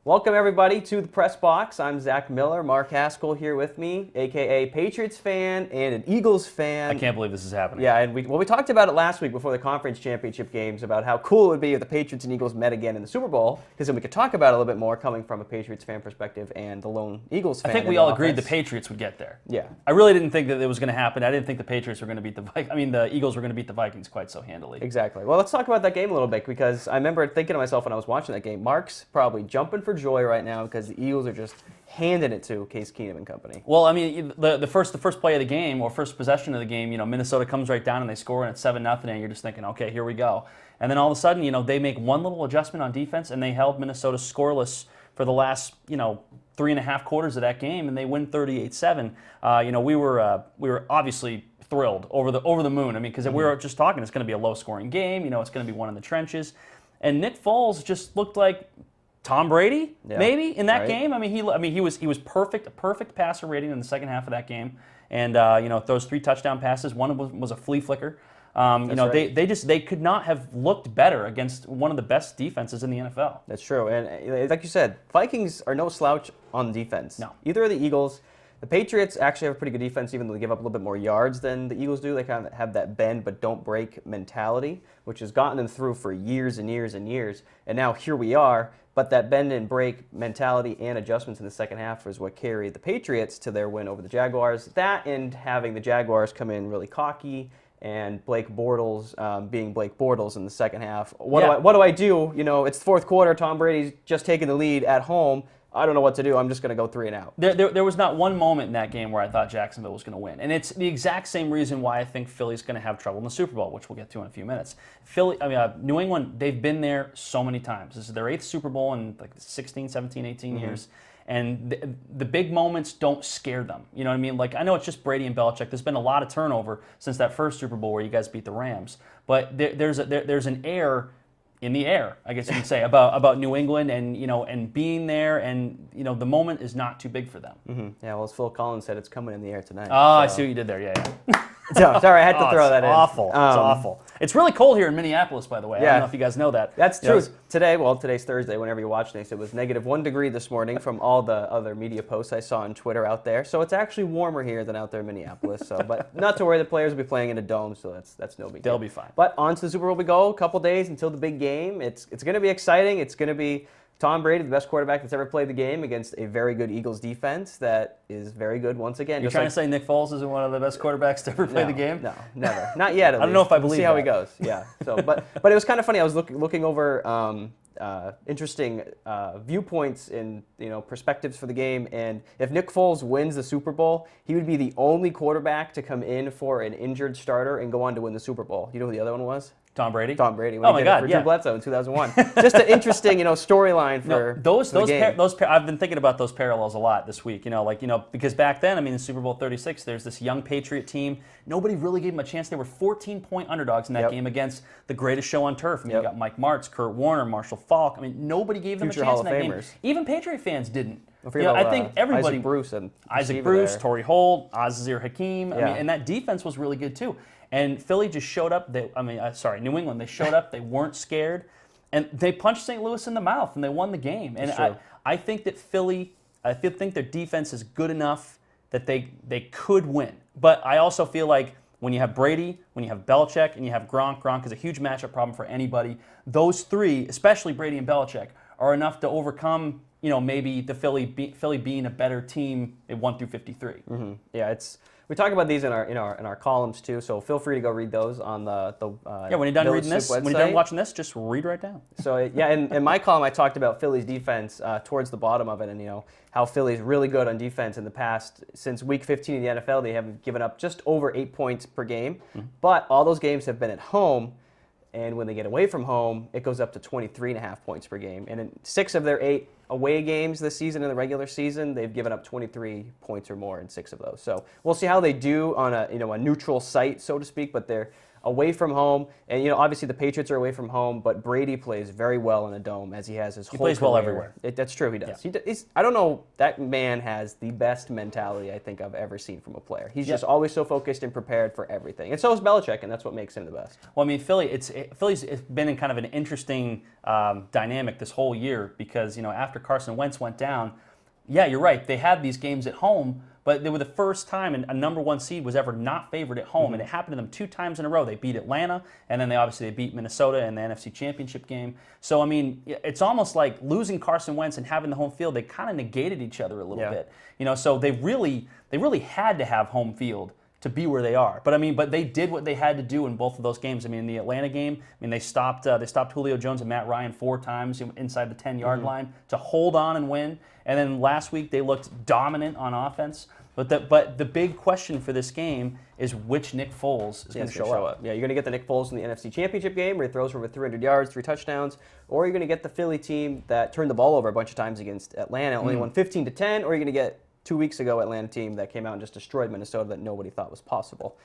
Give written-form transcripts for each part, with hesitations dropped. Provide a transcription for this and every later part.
Welcome, everybody, to the Press Box. I'm Zach Miller. Mark Haskell here with me, a.k.a. Patriots fan and an Eagles fan. I can't believe this is happening. Yeah, and we talked about it last week before the conference championship games about how cool it would be if the Patriots and Eagles met again in the Super Bowl, because then we could talk about it a little bit more coming from a Patriots fan perspective and the lone Eagles fan. I think we all agreed the Patriots would get there. Yeah. I really didn't think that it was going to happen. I didn't think the Patriots were going to beat the Eagles were going to beat the Vikings quite so handily. Exactly. Well, let's talk about that game a little bit, because I remember thinking to myself when I was watching that game, Mark's probably jumping for joy right now because the Eagles are just handing it to Case Keenum and company. Well, I mean, the first play of the game, or first possession of the game, Minnesota comes right down and they score, and it's 7-0, and you're just thinking, okay, here we go. And then all of a sudden, they make one little adjustment on defense, and they held Minnesota scoreless for the last, 3.5 quarters of that game, and they win 38-7. We were obviously thrilled, over the moon. I mean, because we were just talking, it's going to be a low-scoring game. It's going to be one in the trenches, and Nick Foles just looked like Tom Brady, maybe, in that game. I mean, he was perfect, a perfect passer rating in the second half of that game, and those 3 touchdown passes. One was a flea flicker. Right. They could not have looked better against one of the best defenses in the NFL. That's true, and like you said, Vikings are no slouch on defense. No, either are the Eagles. The Patriots actually have a pretty good defense, even though they give up a little bit more yards than the Eagles do. They kind of have that bend but don't break mentality, which has gotten them through for years and years and years. And now here we are. But that bend and break mentality and adjustments in the second half is what carried the Patriots to their win over the Jaguars. That and having the Jaguars come in really cocky and Blake Bortles being Blake Bortles in the second half. What do I do? It's the fourth quarter. Tom Brady's just taking the lead at home. I don't know what to do. I'm just going to go 3 and out. There was not one moment in that game where I thought Jacksonville was going to win. And it's the exact same reason why I think Philly's going to have trouble in the Super Bowl, which we'll get to in a few minutes. New England, they've been there so many times. This is their 8th Super Bowl in like 16, 17, 18 years. And the big moments don't scare them. You know what I mean? Like, I know it's just Brady and Belichick. There's been a lot of turnover since that first Super Bowl where you guys beat the Rams. But there's an air in the air, I guess you could say, about New England and being there, and the moment is not too big for them. Mm-hmm. Yeah, well, as Phil Collins said, it's coming in the air tonight. Oh, so. I see what you did there. Yeah. So, sorry, I had to throw that in. Awful. It's awful. It's really cold here in Minneapolis, by the way. I don't know if you guys know that. That's true. Today's Thursday, whenever you're watching this, it was -1 degree this morning from all the other media posts I saw on Twitter out there. So it's actually warmer here than out there in Minneapolis. So, but not to worry, the players will be playing in a dome, so that's no big deal. They'll be fine. But on to the Super Bowl we go. A couple days until the big game. It's going to be exciting. It's going to be Tom Brady, the best quarterback that's ever played the game, against a very good Eagles defense that is very good once again. You're trying to say Nick Foles isn't one of the best quarterbacks to ever play the game? No, never. Not yet, at least. I don't know if I believe We'll see how he goes. Yeah. So, but it was kind of funny. I was looking over interesting viewpoints and perspectives for the game. And if Nick Foles wins the Super Bowl, he would be the only quarterback to come in for an injured starter and go on to win the Super Bowl. You know who the other one was? Tom Brady? Tom Brady. Oh my God! For Drew Bledsoe in 2001. Just an interesting, storyline for the game. I've been thinking about those parallels a lot this week. Because back then, in Super Bowl 36, there's this young Patriot team. Nobody really gave them a chance. They were 14-point underdogs in that game against the greatest show on turf. You got Mike Martz, Kurt Warner, Marshall Faulk. nobody gave them a chance in that game. Even Patriot fans didn't. I think everybody. Isaac Bruce, Torrey Holt, Azir Hakeem. And that defense was really good too. And Philly just showed up. New England. They showed up. They weren't scared, and they punched St. Louis in the mouth, and they won the game. And I think that Philly. I think their defense is good enough that they could win. But I also feel like when you have Brady, when you have Belichick, and you have Gronk is a huge matchup problem for anybody. Those 3, especially Brady and Belichick, are enough to overcome. Maybe the Philly being a better team at 1 through 53. Mm-hmm. Yeah, we talk about these in our columns too, so feel free to go read those on the when you're done reading this, when you're done watching this, just read right down. So in my column I talked about Philly's defense towards the bottom of it, and how Philly's really good on defense in the past. Since week 15 in the NFL, they have given up just over 8 points per game, but all those games have been at home. And when they get away from home, it goes up to 23.5 points per game. And in 6 of their 8 away games this season in the regular season, they've given up 23 points or more in 6 of those. So we'll see how they do on a neutral site, so to speak. But they're away from home, and obviously the Patriots are away from home, but Brady plays very well in a dome as he has his whole career. He plays well everywhere. That's true, he does. Yeah. I don't know, that man has the best mentality I think I've ever seen from a player. He's just always so focused and prepared for everything. And so is Belichick, and that's what makes him the best. Well, I mean, Philly's been in kind of an interesting dynamic this whole year because, after Carson Wentz went down, yeah, you're right, they had these games at home, but they were the first time a number one seed was ever not favored at home, and it happened to them 2 times in a row. They beat Atlanta, and then they beat Minnesota in the NFC Championship game. So, I mean, it's almost like losing Carson Wentz and having the home field, they kind of negated each other a little bit. So they really had to have home field to be where they are. But they did what they had to do in both of those games. I mean, in the Atlanta game, they stopped Julio Jones and Matt Ryan 4 times inside the 10-yard line to hold on and win. And then last week they looked dominant on offense. But the big question for this game is which Nick Foles is going to show up. Yeah, you're going to get the Nick Foles in the NFC Championship game where he throws for over 300 yards, 3 touchdowns, or you're going to get the Philly team that turned the ball over a bunch of times against Atlanta, only won 15-10, or you're going to get 2 weeks ago Atlanta team that came out and just destroyed Minnesota that nobody thought was possible.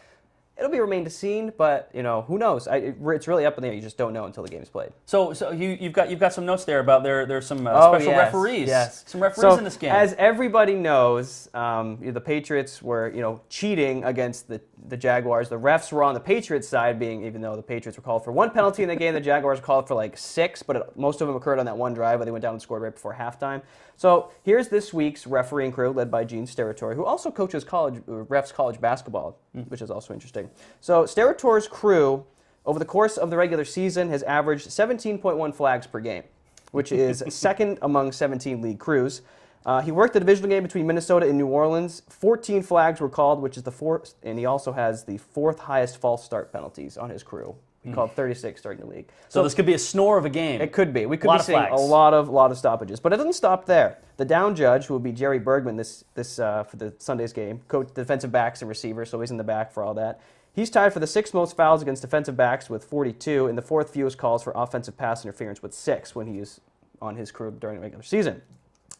It'll be remain to seen, but who knows? It's really up in the air. You just don't know until the game's played. So you've got some notes there about there's some special referees. Yes, some referees in this game. As everybody knows, the Patriots were cheating against the Jaguars. The refs were on the Patriots side, even though the Patriots were called for 1 penalty in the game, the Jaguars were called for like 6, but most of them occurred on that one drive where they went down and scored right before halftime. So here's this week's refereeing crew led by Gene Steratore, who also coaches refs college basketball, which is also interesting. So Steratore's crew, over the course of the regular season, has averaged 17.1 flags per game, which is second among 17 league crews. He worked the divisional game between Minnesota and New Orleans. 14 flags were called, which is the 4th, and he also has the 4th highest false start penalties on his crew. He called 36 starting the league. So this could be a snore of a game. It could be. We could be seeing a lot of stoppages. But it doesn't stop there. The down judge, who will be Jerry Bergman this for the Sunday's game, coach defensive backs and receivers, so he's in the back for all that. He's tied for the 6th most fouls against defensive backs with 42, and the 4th fewest calls for offensive pass interference with 6 when he is on his crew during the regular season.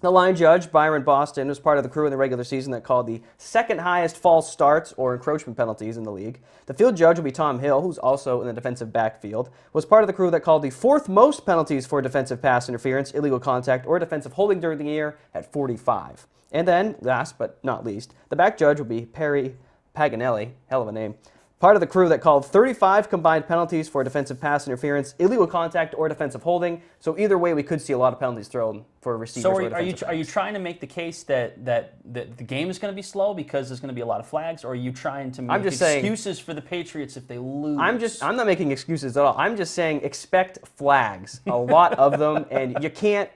The line judge, Byron Boston, was part of the crew in the regular season that called the 2nd highest false starts or encroachment penalties in the league. The field judge will be Tom Hill, who's also in the defensive backfield, was part of the crew that called the 4th most penalties for defensive pass interference, illegal contact, or defensive holding during the year at 45. And then, last but not least, the back judge will be Perry Paganelli, hell of a name, part of the crew that called 35 combined penalties for defensive pass interference, illegal contact, or defensive holding. So either way, we could see a lot of penalties thrown for receivers. So are you trying to make the case that the game is going to be slow because there's going to be a lot of flags, or are you trying to make excuses for the Patriots if they lose? I'm not making excuses at all. I'm just saying expect flags, a lot of them, and you can't.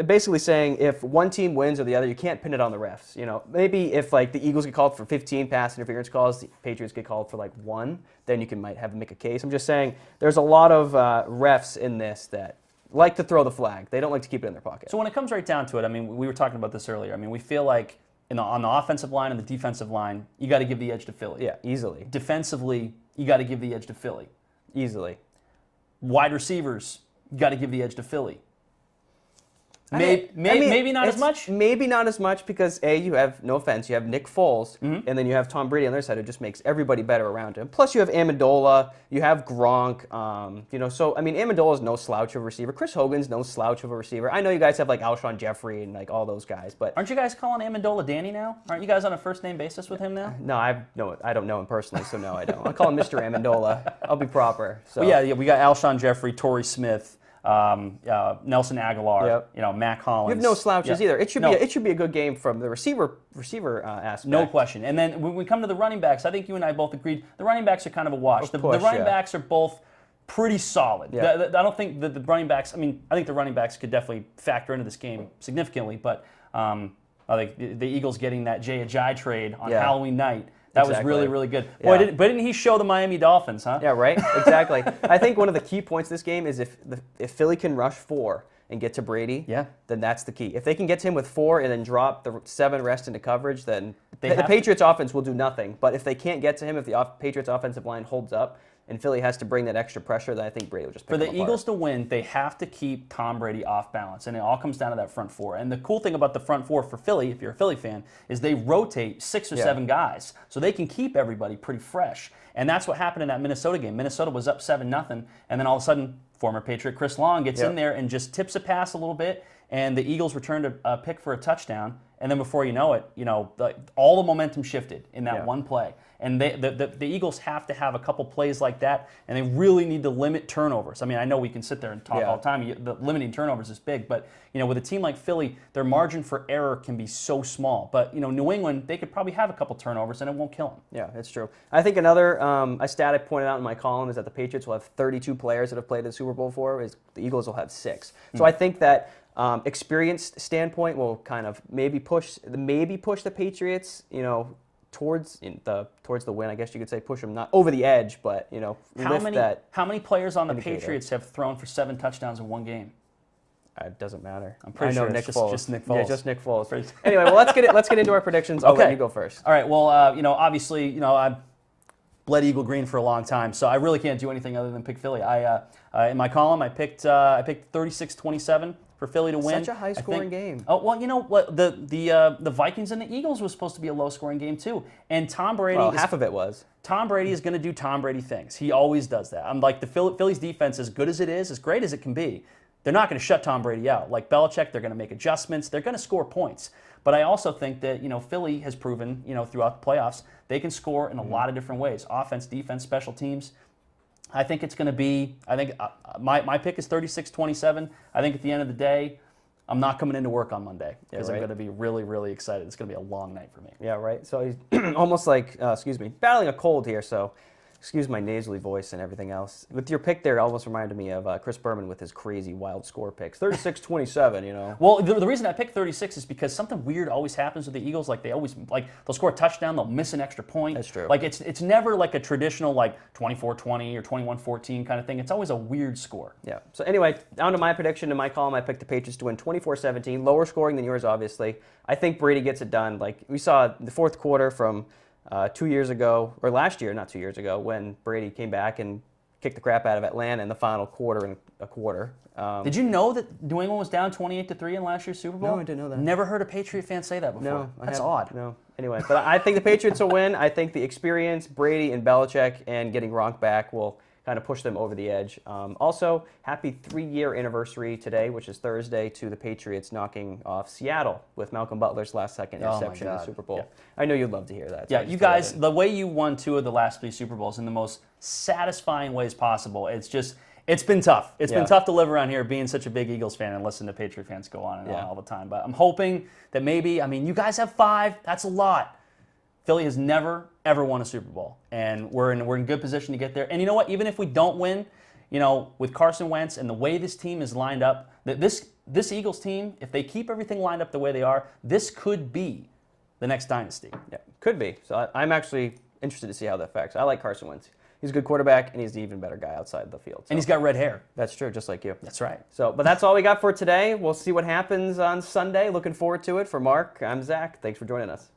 Basically saying if one team wins or the other, you can't pin it on the refs. Maybe if the Eagles get called for 15 pass interference calls, the Patriots get called for 1, then you might make a case. I'm just saying there's a lot of refs in this that like to throw the flag. They don't like to keep it in their pocket. So when it comes right down to it, we were talking about this earlier. We feel like on the offensive line and the defensive line, you got to give the edge to Philly. Yeah, easily. Defensively, you got to give the edge to Philly. Easily. Wide receivers, you got to give the edge to Philly. Maybe not as much? Maybe not as much because, you have, no offense, you have Nick Foles, and then you have Tom Brady on the other side who just makes everybody better around him. Plus you have Amendola, you have Gronk, so, Amendola's no slouch of a receiver. Chris Hogan's no slouch of a receiver. I know you guys have, Alshon Jeffrey and, all those guys, but... Aren't you guys calling Amendola Danny now? Aren't you guys on a first-name basis with him now? No, I don't know him personally, so no, I don't. I call him Mr. Amendola. I'll be proper. So. Well, yeah, we got Alshon Jeffrey, Torrey Smith, Nelson Aguilar, Mac Hollins. You have no slouches either. It should be a good game from the receiver aspect. No question. And then when we come to the running backs, I think you and I both agreed the running backs are kind of a wash. The running backs are both pretty solid. Yeah. I don't think that the running backs. I think the running backs could definitely factor into this game significantly. But I think the Eagles getting that Jay Ajayi trade on Halloween night. That was really, really good. Boy, didn't he show the Miami Dolphins, huh? Yeah, right? Exactly. I think one of the key points of this game is if Philly can rush 4 and get to Brady, then that's the key. If they can get to him with 4 and then drop the 7 rest into coverage, then the Patriots offense will do nothing. But if they can't get to him, if the Patriots offensive line holds up and Philly has to bring that extra pressure, then I think Brady will just pick For the them apart. Eagles to win, they have to keep Tom Brady off balance, and it all comes down to that front four. And the cool thing about the front four for Philly, if you're a Philly fan, is they rotate 6 or 7 guys, so they can keep everybody pretty fresh. And that's what happened in that Minnesota game. Minnesota was up 7-0, and then all of a sudden, former Patriot Chris Long gets in there and just tips a pass a little bit, and the Eagles returned a pick for a touchdown. And then before you know it, all the momentum shifted in that one play. And the Eagles have to have a couple plays like that, and they really need to limit turnovers. I mean, I know we can sit there and talk all the time. The limiting turnovers is big, but with a team like Philly, their margin for error can be so small. But New England, they could probably have a couple turnovers, and it won't kill them. Yeah, that's true. I think another a stat I pointed out in my column is that the Patriots will have 32 players that have played the Super Bowl before. The Eagles will have 6. So I think that experienced standpoint will kind of maybe push the Patriots, towards the win. I guess you could say push them not over the edge, but How many players on the indicator. Patriots have thrown for 7 touchdowns in one game? It doesn't matter. I'm pretty sure Nick it's Foles. just Nick Foles. Yeah, just Nick Foles. Anyway, well, let's get into our predictions. I'll let you go first. All right. Well, obviously, I've bled Eagle Green for a long time, so I really can't do anything other than pick Philly. In my column, I picked 36-27 for Philly to win. Such a high-scoring game. Oh well, you know what? The Vikings and the Eagles was supposed to be a low-scoring game too, and Tom Brady. Well, half of it was. Tom Brady is going to do Tom Brady things. He always does that. I'm like the Phillies defense, as good as it is, as great as it can be, they're not going to shut Tom Brady out. Like Belichick, they're going to make adjustments. They're going to score points. But I also think that Philly has proven throughout the playoffs they can score in a lot of different ways: offense, defense, special teams. I think it's going to be. I think my pick is 36-27. I think at the end of the day, I'm not coming into work on Monday because I'm going to be really, really excited. It's going to be a long night for me. Yeah, right. So he's almost like, battling a cold here, so excuse my nasally voice and everything else. With your pick there, it almost reminded me of Chris Berman with his crazy wild score picks. 36-27, Well, the reason I picked 36 is because something weird always happens with the Eagles. Like they'll score a touchdown, they'll miss an extra point. That's true. Like it's never like a traditional 24-20 or 21-14 kind of thing. It's always a weird score. Yeah. So anyway, down to my prediction in my column, I picked the Patriots to win 24-17, lower scoring than yours, obviously. I think Brady gets it done. Like we saw the fourth quarter from 2 years ago, or last year, not 2 years ago, when Brady came back and kicked the crap out of Atlanta in the final quarter and a quarter. Did you know that New England was down 28-3 in last year's Super Bowl? No, I didn't know that. Never heard a Patriot fan say that before. No, that's odd. No. Anyway, but I think the Patriots will win. I think the experience, Brady and Belichick, and getting Gronk back will kind of push them over the edge. Also, happy 3-year anniversary today, which is Thursday, to the Patriots knocking off Seattle with Malcolm Butler's last-second interception in the Super Bowl. Yeah. I know you'd love to hear that. Yeah, you guys, the way you won 2 of the last 3 Super Bowls in the most satisfying ways possible, it's been tough. It's been tough to live around here being such a big Eagles fan and listen to Patriot fans go on and on all the time. But I'm hoping that maybe, you guys have 5, that's a lot. Philly has never, ever won a Super Bowl, and we're in good position to get there. And you know what? Even if we don't win, with Carson Wentz and the way this team is lined up, this Eagles team, if they keep everything lined up the way they are, this could be the next dynasty. Yeah, could be. So I'm actually interested to see how that affects. I like Carson Wentz. He's a good quarterback, and he's the even better guy outside the field. So. And he's got red hair. That's true, just like you. That's right. So, but that's all we got for today. We'll see what happens on Sunday. Looking forward to it. For Mark, I'm Zach. Thanks for joining us.